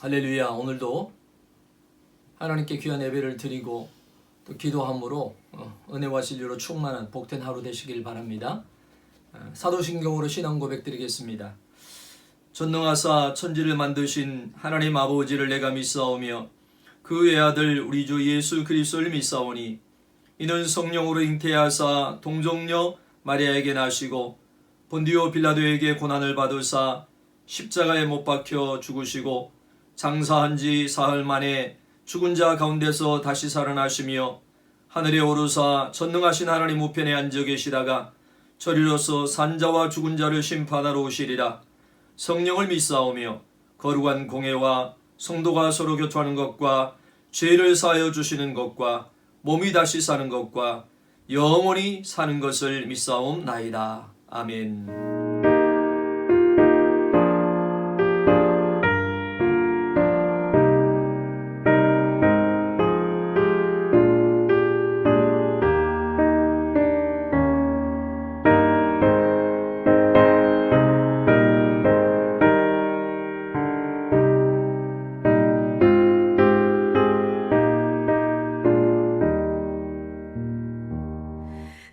할렐루야. 오늘도 하나님께 귀한 예배를 드리고 또 기도함으로 은혜와 진리로 충만한 복된 하루 되시길 바랍니다. 사도신경으로 신앙 고백 드리겠습니다. 전능하사 천지를 만드신 하나님 아버지를 내가 믿사오며 그 외아들 우리 주 예수 그리스도를 믿사오니 이는 성령으로 잉태하사 동정녀 마리아에게 나시고 본디오 빌라도에게 고난을 받으사 십자가에 못 박혀 죽으시고 장사한 지 사흘 만에 죽은 자 가운데서 다시 살아나시며 하늘에 오르사 전능하신 하나님 우편에 앉아 계시다가 저리로서 산자와 죽은 자를 심판하러 오시리라. 성령을 믿사오며 거룩한 공회와 성도가 서로 교통하는 것과 죄를 사하여 주시는 것과 몸이 다시 사는 것과 영원히 사는 것을 믿사옵나이다. 아멘.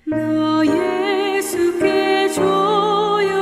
나 예수께 조용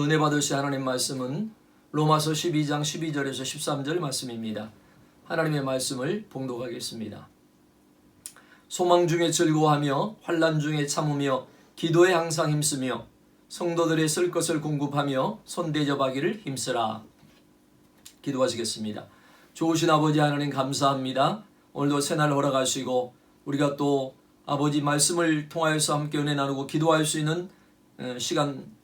은혜 받으실 하나님 말씀은 로마서 12장 12절에서 13절 말씀입니다. 하나님의 말씀을 봉독하겠습니다. 소망 중에 즐거워하며 환난 중에 참으며 기도에 항상 힘쓰며 성도들의 쓸 것을 공급하며 손대접하기를 힘쓰라. 기도하시겠습니다. 좋으신 아버지 하나님 감사합니다. 오늘도 새날 허락하시고 우리가 또 아버지 말씀을 통하여서 함께 은혜 나누고 기도할 수 있는 시간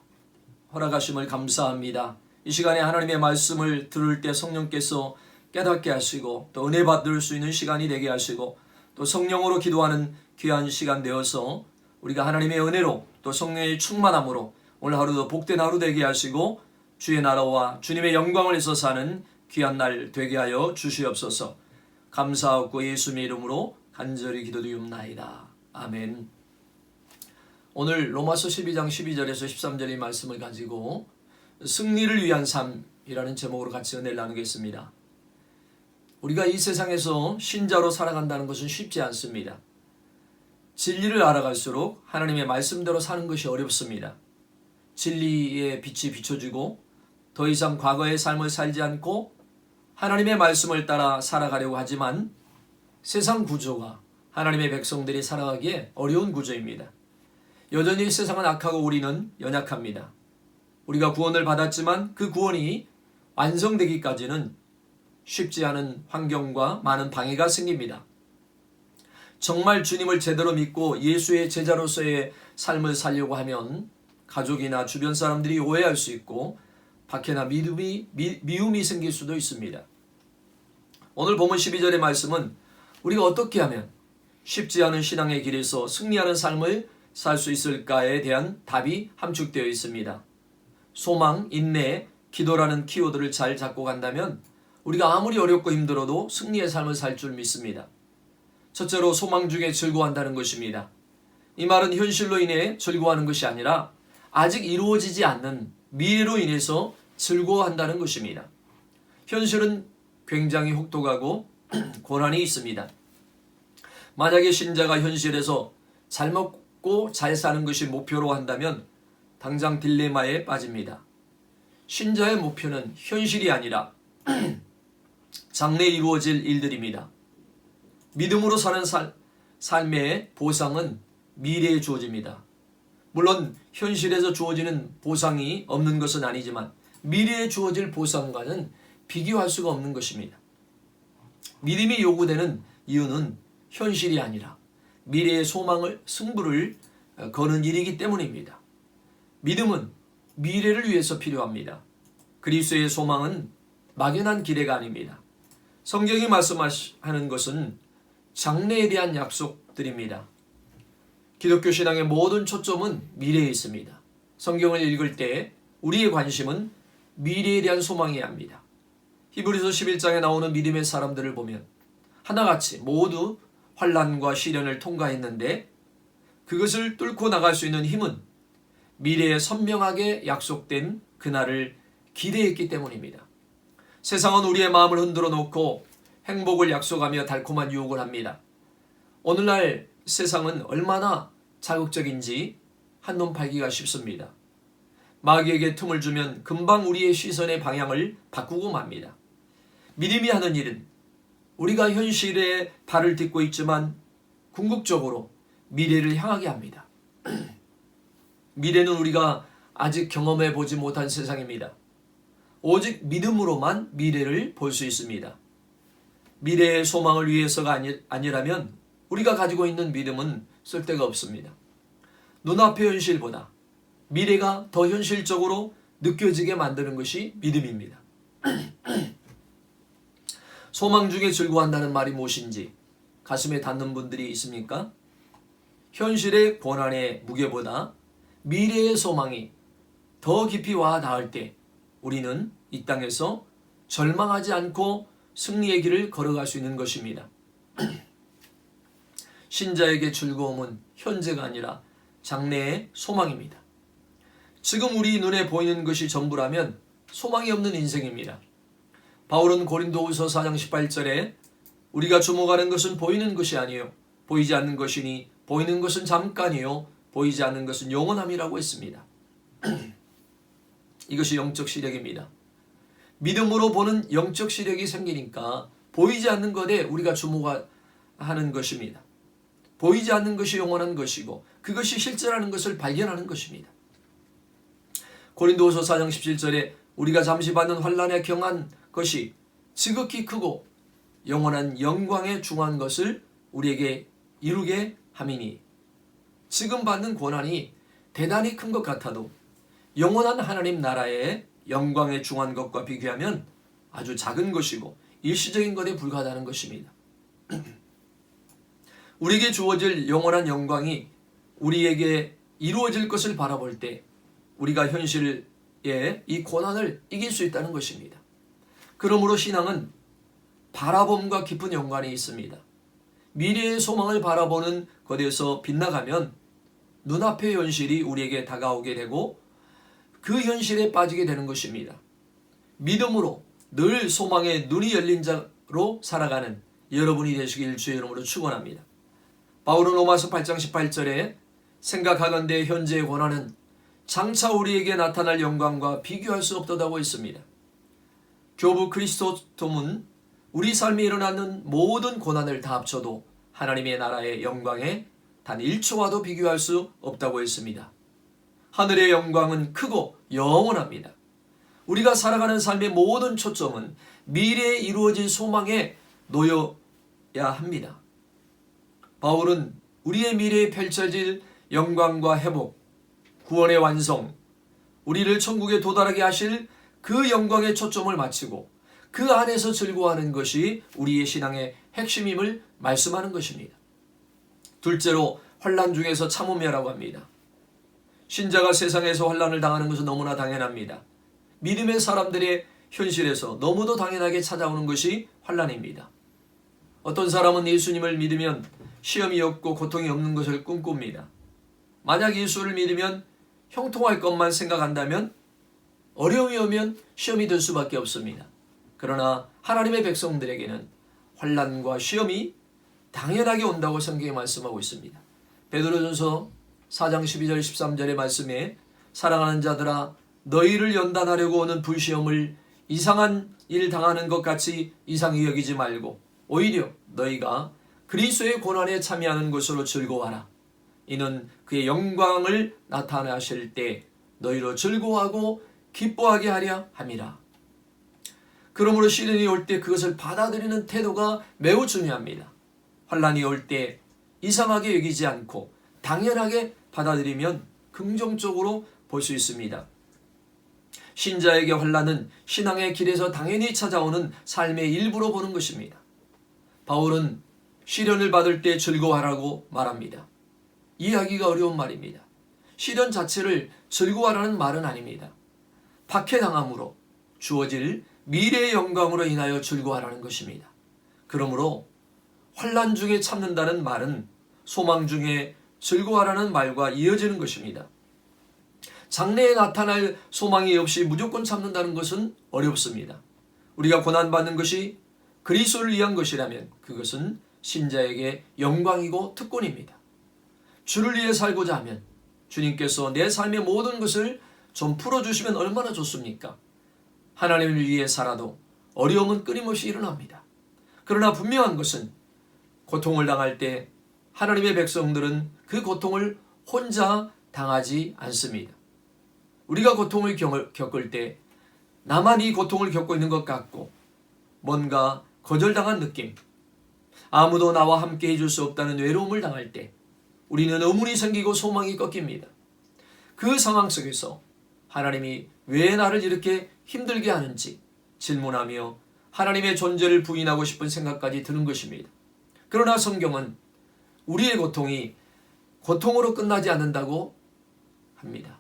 허락하심을 감사합니다. 이 시간에 하나님의 말씀을 들을 때 성령께서 깨닫게 하시고 또 은혜 받을 수 있는 시간이 되게 하시고 또 성령으로 기도하는 귀한 시간 되어서 우리가 하나님의 은혜로 또 성령의 충만함으로 오늘 하루도 복된 하루 되게 하시고 주의 나라와 주님의 영광을 위해서 사는 귀한 날 되게 하여 주시옵소서. 감사하고 예수님의 이름으로 간절히 기도드리옵나이다. 아멘. 오늘 로마서 12장 12절에서 13절의 말씀을 가지고 승리를 위한 삶이라는 제목으로 같이 은혜를 나누겠습니다. 우리가 이 세상에서 신자로 살아간다는 것은 쉽지 않습니다. 진리를 알아갈수록 하나님의 말씀대로 사는 것이 어렵습니다. 진리의 빛이 비춰지고 더 이상 과거의 삶을 살지 않고 하나님의 말씀을 따라 살아가려고 하지만 세상 구조가 하나님의 백성들이 살아가기에 어려운 구조입니다. 여전히 세상은 악하고 우리는 연약합니다. 우리가 구원을 받았지만 그 구원이 완성되기까지는 쉽지 않은 환경과 많은 방해가 생깁니다. 정말 주님을 제대로 믿고 예수의 제자로서의 삶을 살려고 하면 가족이나 주변 사람들이 오해할 수 있고 박해나 미움이 생길 수도 있습니다. 오늘 본문 12절의 말씀은 우리가 어떻게 하면 쉽지 않은 신앙의 길에서 승리하는 삶을 살 수 있을까에 대한 답이 함축되어 있습니다. 소망, 인내, 기도라는 키워드를 잘 잡고 간다면 우리가 아무리 어렵고 힘들어도 승리의 삶을 살 줄 믿습니다. 첫째로 소망 중에 즐거워한다는 것입니다. 이 말은 현실로 인해 즐거워하는 것이 아니라 아직 이루어지지 않는 미래로 인해서 즐거워한다는 것입니다. 현실은 굉장히 혹독하고 고난이 있습니다. 만약에 신자가 현실에서 잘 먹고 잘 사는 것이 목표로 한다면 당장 딜레마에 빠집니다. 신자의 목표는 현실이 아니라 장래에 이루어질 일들입니다. 믿음으로 사는 삶의 보상은 미래에 주어집니다. 물론 현실에서 주어지는 보상이 없는 것은 아니지만 미래에 주어질 보상과는 비교할 수가 없는 것입니다. 믿음이 요구되는 이유는 현실이 아니라 미래의 소망을 승부를 거는 일이기 때문입니다. 믿음은 미래를 위해서 필요합니다. 그리스도의 소망은 막연한 기대가 아닙니다. 성경이 말씀하는 것은 장래에 대한 약속들입니다. 기독교 신앙의 모든 초점은 미래에 있습니다. 성경을 읽을 때 우리의 관심은 미래에 대한 소망이어야 합니다. 히브리서 11장에 나오는 믿음의 사람들을 보면 하나같이 모두 환난과 시련을 통과했는데 그것을 뚫고 나갈 수 있는 힘은 미래에 선명하게 약속된 그날을 기대했기 때문입니다. 세상은 우리의 마음을 흔들어 놓고 행복을 약속하며 달콤한 유혹을 합니다. 오늘날 세상은 얼마나 자극적인지 한눈 팔기가 쉽습니다. 마귀에게 틈을 주면 금방 우리의 시선의 방향을 바꾸고 맙니다. 믿음이 하는 일은 우리가 현실에 발을 딛고 있지만 궁극적으로 미래를 향하게 합니다. 미래는 우리가 아직 경험해 보지 못한 세상입니다. 오직 믿음으로만 미래를 볼 수 있습니다. 미래의 소망을 위해서가 아니라면 우리가 가지고 있는 믿음은 쓸데가 없습니다. 눈앞의 현실보다 미래가 더 현실적으로 느껴지게 만드는 것이 믿음입니다. 소망 중에 즐거워한다는 말이 무엇인지 가슴에 닿는 분들이 있습니까? 현실의 고난의 무게보다 미래의 소망이 더 깊이 와 닿을 때 우리는 이 땅에서 절망하지 않고 승리의 길을 걸어갈 수 있는 것입니다. 신자에게 즐거움은 현재가 아니라 장래의 소망입니다. 지금 우리 눈에 보이는 것이 전부라면 소망이 없는 인생입니다. 바울은 고린도후서 4장 18절에 우리가 주목하는 것은 보이는 것이 아니요 보이지 않는 것이니 보이는 것은 잠깐이요 보이지 않는 것은 영원함이라고 했습니다. 이것이 영적 시력입니다. 믿음으로 보는 영적 시력이 생기니까 보이지 않는 것에 우리가 주목하는 것입니다. 보이지 않는 것이 영원한 것이고 그것이 실제라는 것을 발견하는 것입니다. 고린도후서 4장 17절에 우리가 잠시 받는 환난에 경한 것이 지극히 크고 영원한 영광에 중한 것을 우리에게 이루게 함이니, 지금 받는 고난이 대단히 큰 것 같아도 영원한 하나님 나라의 영광에 중한 것과 비교하면 아주 작은 것이고 일시적인 것에 불과하다는 것입니다. 우리에게 주어질 영원한 영광이 우리에게 이루어질 것을 바라볼 때 우리가 현실의 이 고난을 이길 수 있다는 것입니다. 그러므로 신앙은 바라봄과 깊은 연관이 있습니다. 미래의 소망을 바라보는 것에서 빗나가면 눈앞의 현실이 우리에게 다가오게 되고 그 현실에 빠지게 되는 것입니다. 믿음으로 늘 소망의 눈이 열린 자로 살아가는 여러분이 되시길 주의 이름으로 축원합니다. 바울은 로마서 8장 18절에 생각하건대 현재의 고난은 장차 우리에게 나타날 영광과 비교할 수 없다고 했습니다. 교부 크리스토톰은 우리 삶에 일어나는 모든 고난을 다 합쳐도 하나님의 나라의 영광에 단 1초와도 비교할 수 없다고 했습니다. 하늘의 영광은 크고 영원합니다. 우리가 살아가는 삶의 모든 초점은 미래에 이루어질 소망에 놓여야 합니다. 바울은 우리의 미래에 펼쳐질 영광과 회복, 구원의 완성, 우리를 천국에 도달하게 하실 그 영광에 초점을 맞추고 그 안에서 즐거워하는 것이 우리의 신앙의 핵심임을 말씀하는 것입니다. 둘째로 환난 중에서 참으며라고 합니다. 신자가 세상에서 환난을 당하는 것은 너무나 당연합니다. 믿음의 사람들의 현실에서 너무도 당연하게 찾아오는 것이 환난입니다. 어떤 사람은 예수님을 믿으면 시험이 없고 고통이 없는 것을 꿈꿉니다. 만약 예수를 믿으면 형통할 것만 생각한다면 어려움이 오면 시험이 될 수밖에 없습니다. 그러나 하나님의 백성들에게는 환난과 시험이 당연하게 온다고 성경에 말씀하고 있습니다. 베드로전서 4장 12절 13절의 말씀에 사랑하는 자들아 너희를 연단하려고 오는 불시험을 이상한 일 당하는 것 같이 이상히 여기지 말고 오히려 너희가 그리스도의 고난에 참여하는 것으로 즐거워하라. 이는 그의 영광을 나타나실 때 너희로 즐거워하고 기뻐하게 하려 함이라. 그러므로 시련이 올 때 그것을 받아들이는 태도가 매우 중요합니다. 환난이 올 때 이상하게 여기지 않고 당연하게 받아들이면 긍정적으로 볼 수 있습니다. 신자에게 환난은 신앙의 길에서 당연히 찾아오는 삶의 일부로 보는 것입니다. 바울은 시련을 받을 때 즐거워하라고 말합니다. 이해하기가 어려운 말입니다. 시련 자체를 즐거워하라는 말은 아닙니다. 박해당함으로 주어질 미래의 영광으로 인하여 즐거워하라는 것입니다. 그러므로 환난 중에 참는다는 말은 소망 중에 즐거워하라는 말과 이어지는 것입니다. 장래에 나타날 소망이 없이 무조건 참는다는 것은 어렵습니다. 우리가 고난받는 것이 그리스도를 위한 것이라면 그것은 신자에게 영광이고 특권입니다. 주를 위해 살고자 하면 주님께서 내 삶의 모든 것을 좀 풀어주시면 얼마나 좋습니까? 하나님을 위해 살아도 어려움은 끊임없이 일어납니다. 그러나 분명한 것은 고통을 당할 때 하나님의 백성들은 그 고통을 혼자 당하지 않습니다. 우리가 고통을 겪을 때 나만 이 고통을 겪고 있는 것 같고 뭔가 거절당한 느낌, 아무도 나와 함께 해줄 수 없다는 외로움을 당할 때 우리는 의문이 생기고 소망이 꺾입니다. 그 상황 속에서 하나님이 왜 나를 이렇게 힘들게 하는지 질문하며 하나님의 존재를 부인하고 싶은 생각까지 드는 것입니다. 그러나 성경은 우리의 고통이 고통으로 끝나지 않는다고 합니다.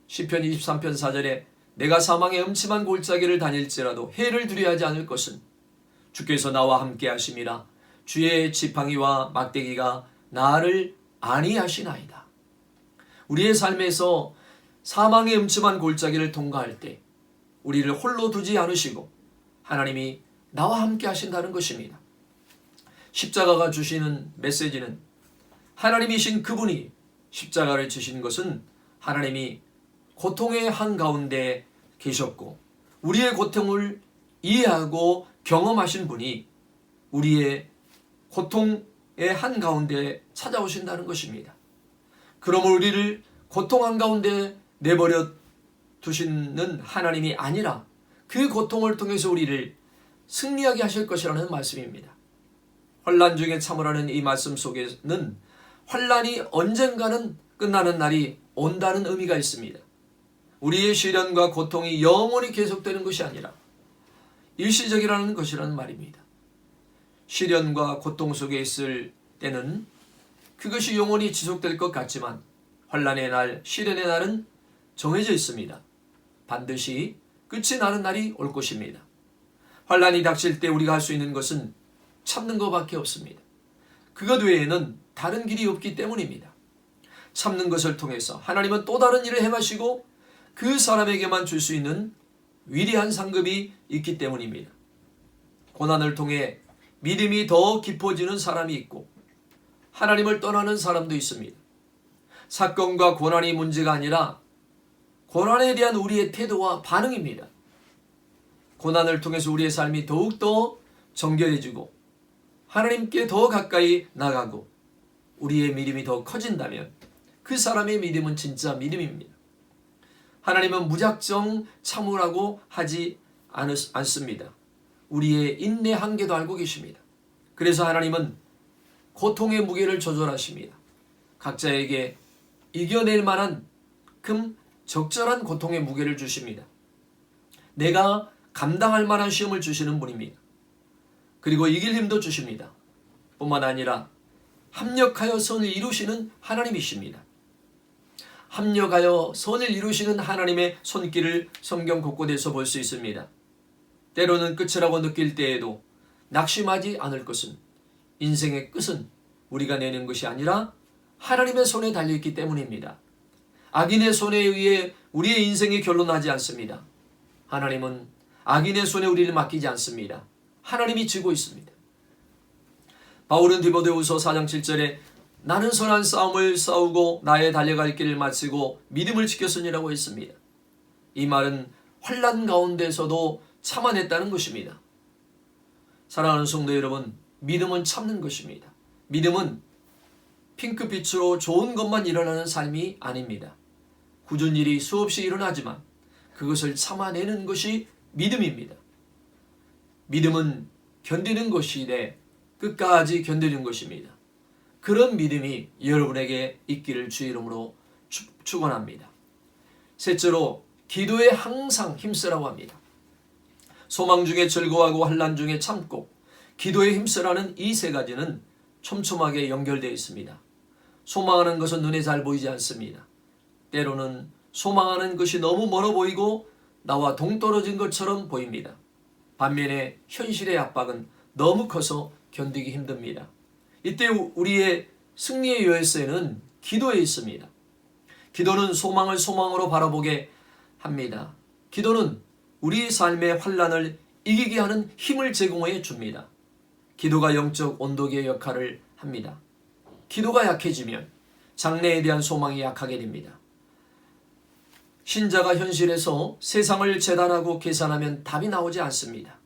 시편 23편 4절에 내가 사망의 음침한 골짜기를 다닐지라도 해를 두려워하지 않을 것은 주께서 나와 함께 하심이라. 주의 지팡이와 막대기가 나를 안위하시나이다. 우리의 삶에서 사망의 음침한 골짜기를 통과할 때 우리를 홀로 두지 않으시고 하나님이 나와 함께 하신다는 것입니다. 십자가가 주시는 메시지는 하나님이신 그분이 십자가를 주신 것은 하나님이 고통의 한가운데 계셨고 우리의 고통을 이해하고 경험하신 분이 우리의 고통의 한가운데 찾아오신다는 것입니다. 그러므로 우리를 고통 한가운데 내버려 두시는 하나님이 아니라 그 고통을 통해서 우리를 승리하게 하실 것이라는 말씀입니다. 환난 중에 참으라는 이 말씀 속에는 환난이 언젠가는 끝나는 날이 온다는 의미가 있습니다. 우리의 시련과 고통이 영원히 계속되는 것이 아니라 일시적이라는 것이라는 말입니다. 시련과 고통 속에 있을 때는 그것이 영원히 지속될 것 같지만 환난의 날, 시련의 날은 정해져 있습니다. 반드시 끝이 나는 날이 올 것입니다. 환난이 닥칠 때 우리가 할 수 있는 것은 참는 것밖에 없습니다. 그것 외에는 다른 길이 없기 때문입니다. 참는 것을 통해서 하나님은 또 다른 일을 행하시고 그 사람에게만 줄 수 있는 위대한 상급이 있기 때문입니다. 고난을 통해 믿음이 더 깊어지는 사람이 있고 하나님을 떠나는 사람도 있습니다. 사건과 고난이 문제가 아니라 고난에 대한 우리의 태도와 반응입니다. 고난을 통해서 우리의 삶이 더욱더 정결해지고 하나님께 더 가까이 나가고 우리의 믿음이 더 커진다면 그 사람의 믿음은 진짜 믿음입니다. 하나님은 무작정 참으라고 하지 않습니다. 우리의 인내 한계도 알고 계십니다. 그래서 하나님은 고통의 무게를 조절하십니다. 각자에게 이겨낼 만한 적절한 고통의 무게를 주십니다. 내가 감당할 만한 시험을 주시는 분입니다. 그리고 이길 힘도 주십니다. 뿐만 아니라 합력하여 선을 이루시는 하나님이십니다. 합력하여 선을 이루시는 하나님의 손길을 성경 곳곳에서 볼 수 있습니다. 때로는 끝이라고 느낄 때에도 낙심하지 않을 것은 인생의 끝은 우리가 내는 것이 아니라 하나님의 손에 달려있기 때문입니다. 악인의 손에 의해 우리의 인생이 결론나지 않습니다. 하나님은 악인의 손에 우리를 맡기지 않습니다. 하나님이 지고 있습니다. 바울은 디모데후서 4장 7절에 나는 선한 싸움을 싸우고 나의 달려갈 길을 마치고 믿음을 지켰으니라고 했습니다. 이 말은 환난 가운데서도 참아냈다는 것입니다. 사랑하는 성도 여러분, 믿음은 참는 것입니다. 믿음은 핑크빛으로 좋은 것만 일어나는 삶이 아닙니다. 굳은 일이 수없이 일어나지만 그것을 참아내는 것이 믿음입니다. 믿음은 견디는 것이되 끝까지 견디는 것입니다. 그런 믿음이 여러분에게 있기를 주의 이름으로 축원합니다. 셋째로 기도에 항상 힘쓰라고 합니다. 소망 중에 즐거워하고 환난 중에 참고 기도에 힘쓰라는 이 세 가지는 촘촘하게 연결되어 있습니다. 소망하는 것은 눈에 잘 보이지 않습니다. 때로는 소망하는 것이 너무 멀어 보이고 나와 동떨어진 것처럼 보입니다. 반면에 현실의 압박은 너무 커서 견디기 힘듭니다. 이때 우리의 승리의 열쇠는 기도에 있습니다. 기도는 소망을 소망으로 바라보게 합니다. 기도는 우리 삶의 환난을 이기게 하는 힘을 제공해 줍니다. 기도가 영적 온도계의 역할을 합니다. 기도가 약해지면 장래에 대한 소망이 약하게 됩니다. 신자가 현실에서 세상을 재단하고 계산하면 답이 나오지 않습니다.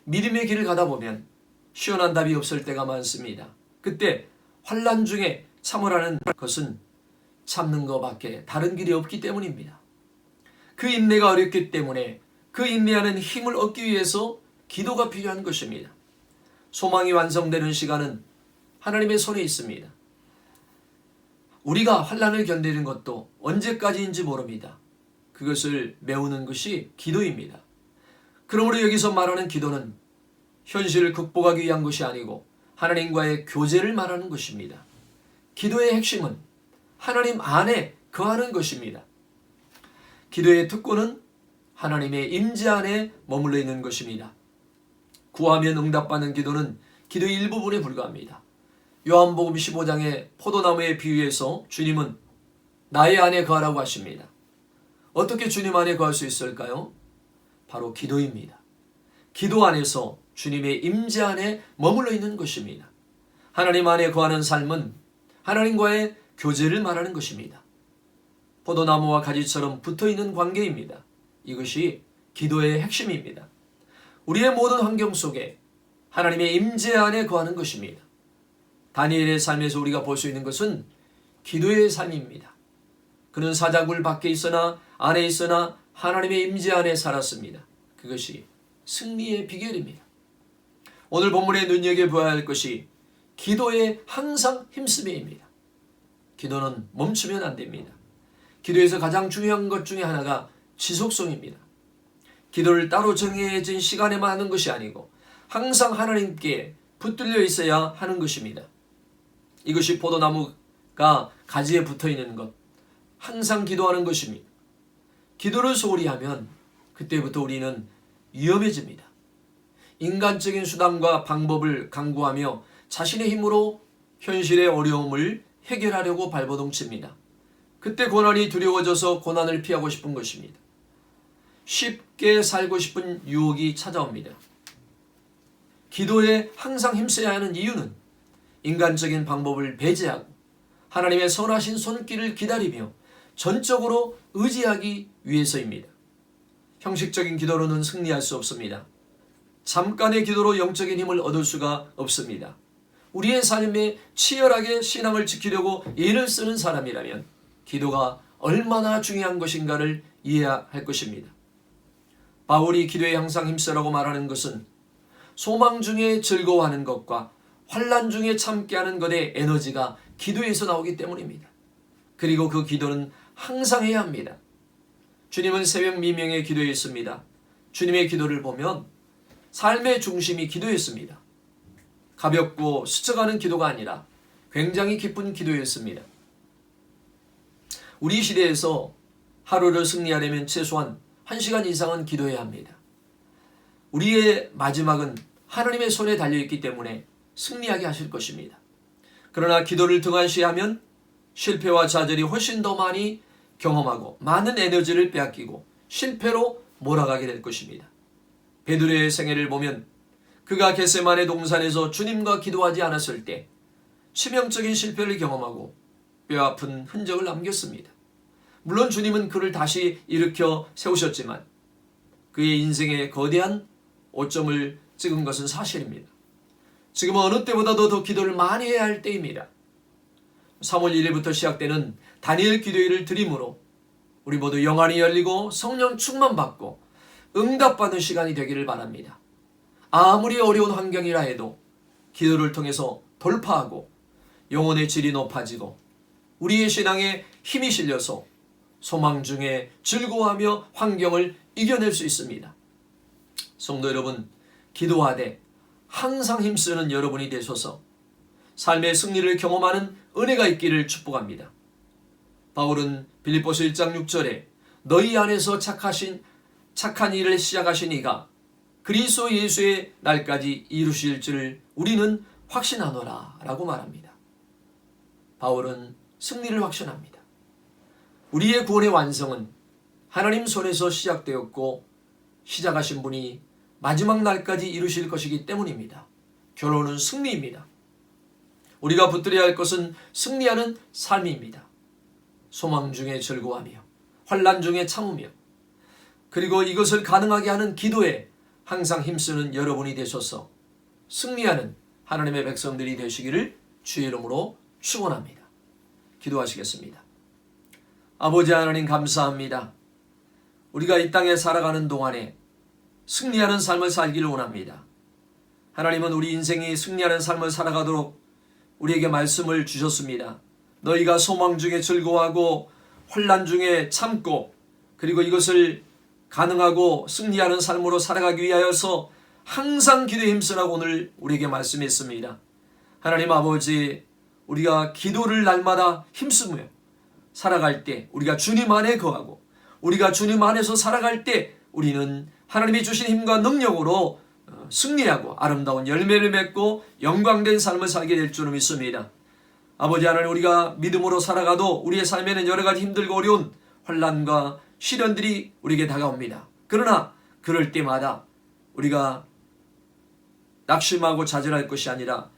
믿음의 길을 가다 보면 시원한 답이 없을 때가 많습니다. 그때 환난 중에 참으라는 것은 참는 것밖에 다른 길이 없기 때문입니다. 그 인내가 어렵기 때문에 그 인내하는 힘을 얻기 위해서 기도가 필요한 것입니다. 소망이 완성되는 시간은 하나님의 손에 있습니다. 우리가 환난을 견디는 것도 언제까지인지 모릅니다. 그것을 메우는 것이 기도입니다. 그러므로 여기서 말하는 기도는 현실을 극복하기 위한 것이 아니고 하나님과의 교제를 말하는 것입니다. 기도의 핵심은 하나님 안에 거하는 것입니다. 기도의 특권은 하나님의 임재 안에 머물러 있는 것입니다. 구하면 응답받는 기도는 기도의 일부분에 불과합니다. 요한복음 15장의 포도나무의 비유에서 주님은 나의 안에 거하라고 하십니다. 어떻게 주님 안에 거할 수 있을까요? 바로 기도입니다. 기도 안에서 주님의 임재 안에 머물러 있는 것입니다. 하나님 안에 거하는 삶은 하나님과의 교제를 말하는 것입니다. 포도나무와 가지처럼 붙어있는 관계입니다. 이것이 기도의 핵심입니다. 우리의 모든 환경 속에 하나님의 임재 안에 거하는 것입니다. 다니엘의 삶에서 우리가 볼 수 있는 것은 기도의 삶입니다. 그는 사자굴 밖에 있으나 안에 있으나 하나님의 임재 안에 살았습니다. 그것이 승리의 비결입니다. 오늘 본문에 눈여겨봐야 할 것이 기도에 항상 힘쓰며입니다. 기도는 멈추면 안 됩니다. 기도에서 가장 중요한 것 중에 하나가 지속성입니다. 기도를 따로 정해진 시간에만 하는 것이 아니고 항상 하나님께 붙들려 있어야 하는 것입니다. 이것이 포도나무가 가지에 붙어 있는 것, 항상 기도하는 것입니다. 기도를 소홀히 하면 그때부터 우리는 위험해집니다. 인간적인 수단과 방법을 강구하며 자신의 힘으로 현실의 어려움을 해결하려고 발버둥칩니다. 그때 고난이 두려워져서 고난을 피하고 싶은 것입니다. 쉽게 살고 싶은 유혹이 찾아옵니다. 기도에 항상 힘써야 하는 이유는 인간적인 방법을 배제하고 하나님의 선하신 손길을 기다리며 전적으로 의지하기 위해서입니다. 형식적인 기도로는 승리할 수 없습니다. 잠깐의 기도로 영적인 힘을 얻을 수가 없습니다. 우리의 삶에 치열하게 신앙을 지키려고 애를 쓰는 사람이라면 기도가 얼마나 중요한 것인가를 이해할 것입니다. 바울이 기도에 항상 힘쓰라고 말하는 것은 소망 중에 즐거워하는 것과 환난 중에 참게하는 것의 에너지가 기도에서 나오기 때문입니다. 그리고 그 기도는 항상 해야 합니다. 주님은 새벽 미명에 기도했습니다. 주님의 기도를 보면 삶의 중심이 기도였습니다. 가볍고 스쳐가는 기도가 아니라 굉장히 기쁜 기도였습니다. 우리 시대에서 하루를 승리하려면 최소한 1시간 이상은 기도해야 합니다. 우리의 마지막은 하나님의 손에 달려있기 때문에 승리하게 하실 것입니다. 그러나 기도를 등한시하면 실패와 좌절이 훨씬 더 많이 경험하고 많은 에너지를 빼앗기고 실패로 몰아가게 될 것입니다. 베드로의 생애를 보면 그가 겟세마네 동산에서 주님과 기도하지 않았을 때 치명적인 실패를 경험하고 뼈아픈 흔적을 남겼습니다. 물론 주님은 그를 다시 일으켜 세우셨지만 그의 인생에 거대한 오점을 찍은 것은 사실입니다. 지금은 어느 때보다도 더 기도를 많이 해야 할 때입니다. 3월 1일부터 시작되는 다니엘 기도회를 드림으로 우리 모두 영안이 열리고 성령 충만받고 응답받는 시간이 되기를 바랍니다. 아무리 어려운 환경이라 해도 기도를 통해서 돌파하고 영혼의 질이 높아지고 우리의 신앙에 힘이 실려서 소망 중에 즐거워하며 환경을 이겨낼 수 있습니다. 성도 여러분, 기도하되 항상 힘쓰는 여러분이 되셔서 삶의 승리를 경험하는 은혜가 있기를 축복합니다. 바울은 빌립보서 1장 6절에 너희 안에서 착한 일을 시작하신 이가 그리스도 예수의 날까지 이루실 줄 우리는 확신하노라 라고 말합니다. 바울은 승리를 확신합니다. 우리의 구원의 완성은 하나님 손에서 시작되었고 시작하신 분이 마지막 날까지 이루실 것이기 때문입니다. 결론은 승리입니다. 우리가 붙들어야 할 것은 승리하는 삶입니다. 소망 중에 즐거워하며 환난 중에 참으며 그리고 이것을 가능하게 하는 기도에 항상 힘쓰는 여러분이 되셔서 승리하는 하나님의 백성들이 되시기를 주의 이름으로 축원합니다. 기도하시겠습니다. 아버지 하나님 감사합니다. 우리가 이 땅에 살아가는 동안에 승리하는 삶을 살기를 원합니다. 하나님은 우리 인생이 승리하는 삶을 살아가도록 우리에게 말씀을 주셨습니다. 너희가 소망 중에 즐거워하고 환난 중에 참고 그리고 이것을 가능하고 승리하는 삶으로 살아가기 위하여서 항상 기도에 힘쓰라고 오늘 우리에게 말씀했습니다. 하나님 아버지, 우리가 기도를 날마다 힘쓰며 살아갈 때 우리가 주님 안에 거하고 우리가 주님 안에서 살아갈 때 우리는 하나님이 주신 힘과 능력으로 승리하고 아름다운 열매를 맺고 영광된 삶을 살게 될 줄을 믿습니다. 아버지 하나님, 우리가 믿음으로 살아가도 우리의 삶에는 여러 가지 힘들고 어려운 환난과 시련들이 우리에게 다가옵니다. 그러나 그럴 때마다 우리가 낙심하고 좌절할 것이 아니라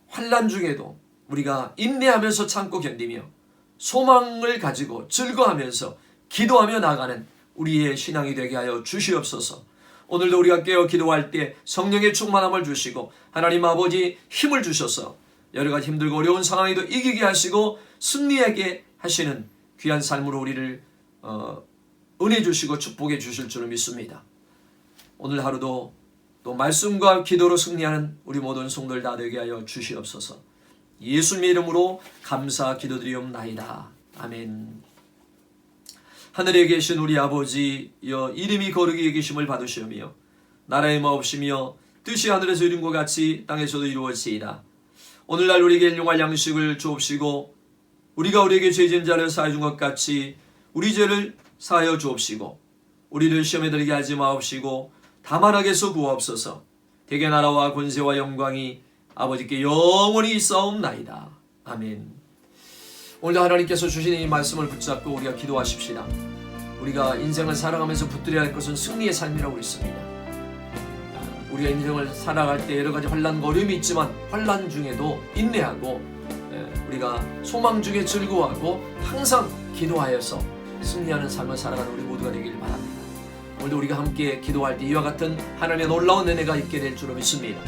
환난 중에도 우리가 인내하면서 참고 견디며 소망을 가지고 즐거워하면서 기도하며 나아가는 우리의 신앙이 되게 하여 주시옵소서. 오늘도 우리가 깨어 기도할 때 성령의 충만함을 주시고 하나님 아버지 힘을 주셔서 여러 가지 힘들고 어려운 상황에도 이기게 하시고 승리하게 하시는 귀한 삶으로 우리를 은혜 주시고 축복해 주실 줄 믿습니다. 오늘 하루도 또 말씀과 기도로 승리하는 우리 모든 성도들 다 되게 하여 주시옵소서. 예수님의 이름으로 감사 기도드리옵나이다. 아멘. 하늘에 계신 우리 아버지여, 이름이 거룩히 여기심을 받으시오며 나라의 마옵시며 뜻이 하늘에서 이룬 것 같이 땅에서도 이루어지이다. 오늘날 우리에게 일용할 양식을 주옵시고 우리가 우리에게 죄 지은 자를 사하여 준 것 같이 우리 죄를 사하여 주옵시고 우리를 시험에 들게 하지 마옵시고 다만 악에서 구하옵소서. 대개 나라와 권세와 영광이 아버지께 영원히 있사옵나이다. 아멘. 오늘도 하나님께서 주신 이 말씀을 붙잡고 우리가 기도하십시다. 우리가 인생을 살아가면서 붙들어야 할 것은 승리의 삶이라고 있습니다. 우리가 인생을 살아갈 때 여러 가지 환난과 어려움이 있지만 환난 중에도 인내하고 우리가 소망 중에 즐거워하고 항상 기도하여서 승리하는 삶을 살아가는 우리 모두가 되길 바랍니다. 오늘도 우리가 함께 기도할 때 이와 같은 하나님의 놀라운 은혜가 있게 될 줄로 믿습니다.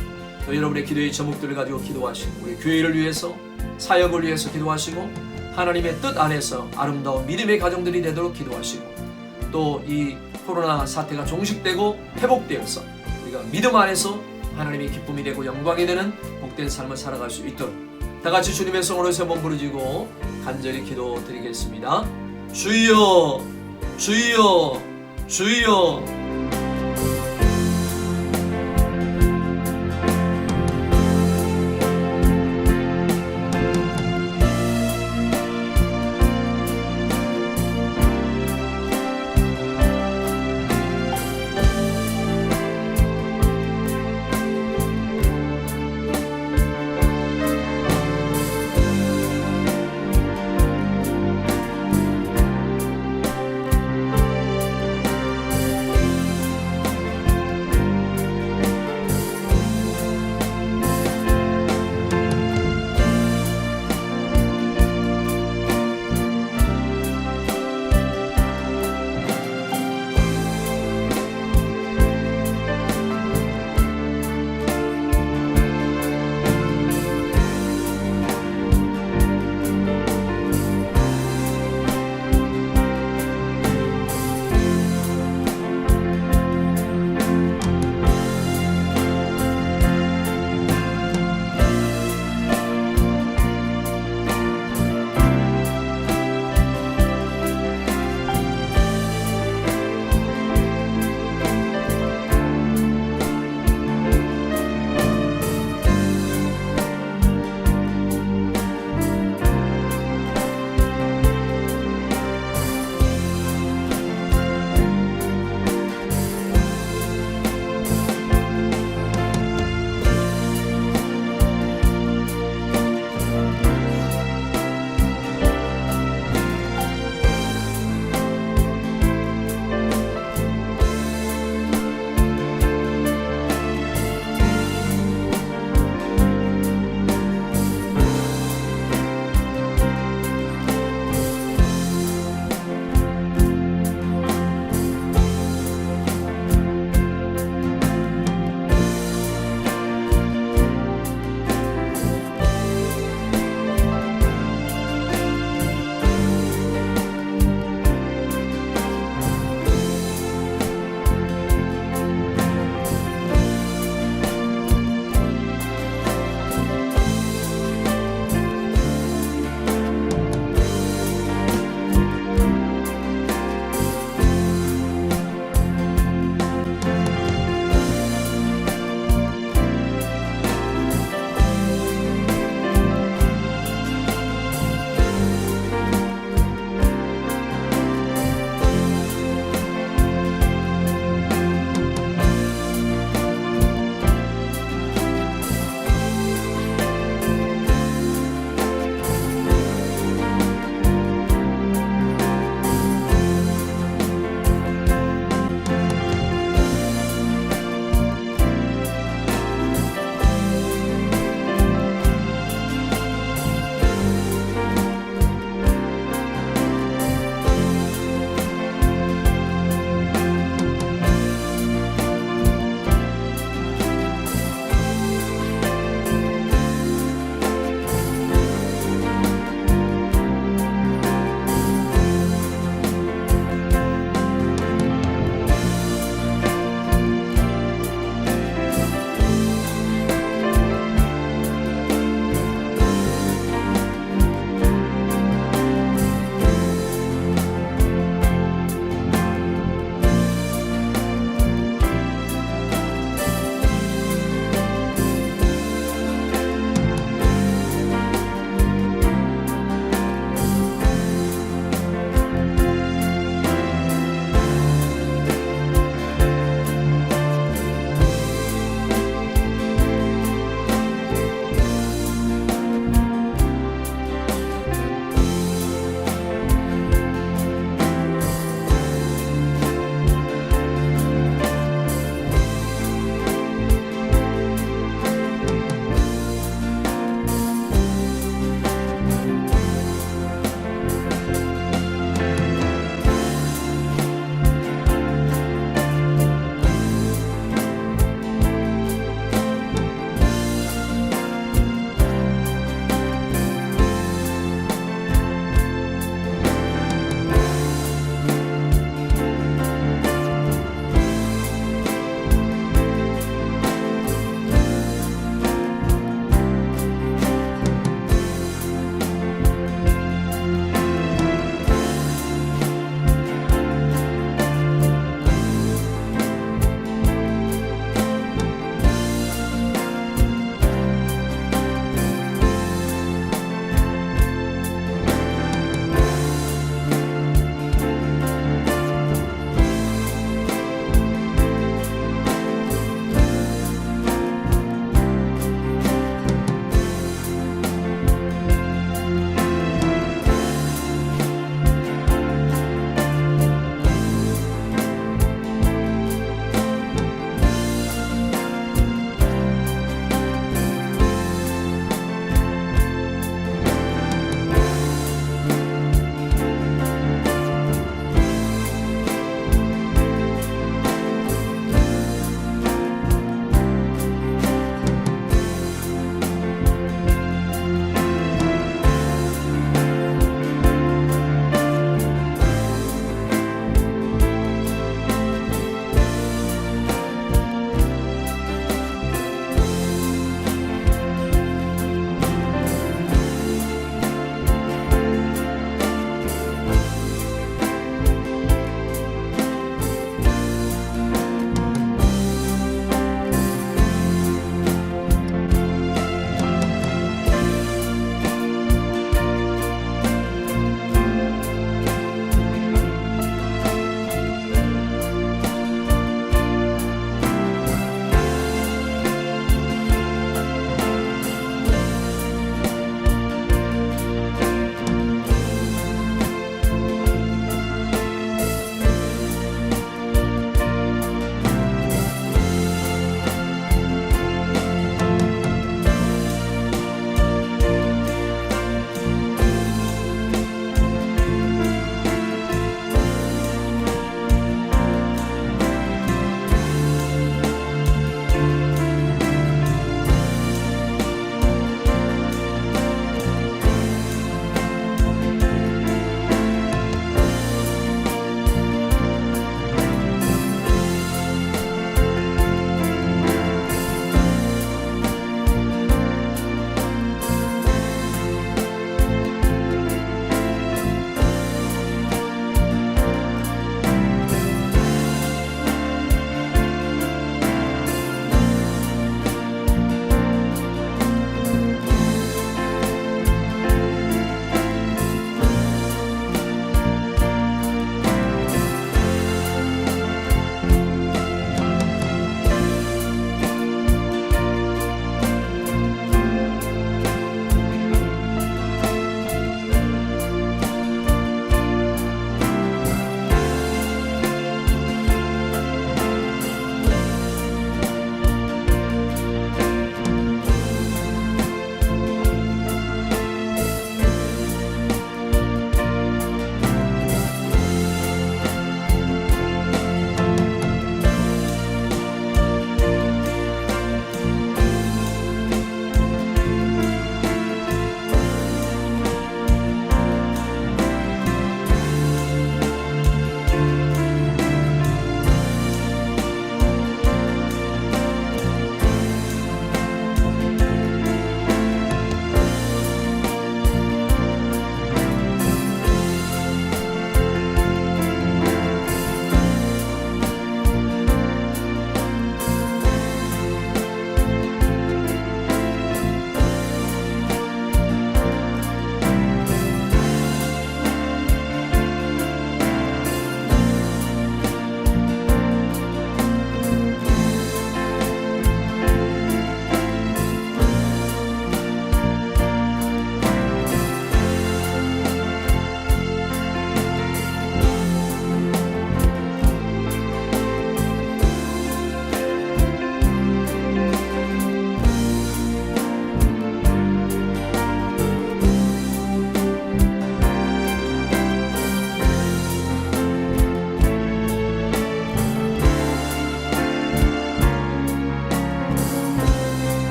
또 여러분의 기도의 제목들을 가지고 기도하시고 우리 교회를 위해서 사역을 위해서 기도하시고 하나님의 뜻 안에서 아름다운 믿음의 가정들이 되도록 기도하시고 또 이 코로나 사태가 종식되고 회복되어서 우리가 믿음 안에서 하나님의 기쁨이 되고 영광이 되는 복된 삶을 살아갈 수 있도록 다 같이 주님의 성으로 세 번 부르짖고 간절히 기도드리겠습니다. 주여 주여 주여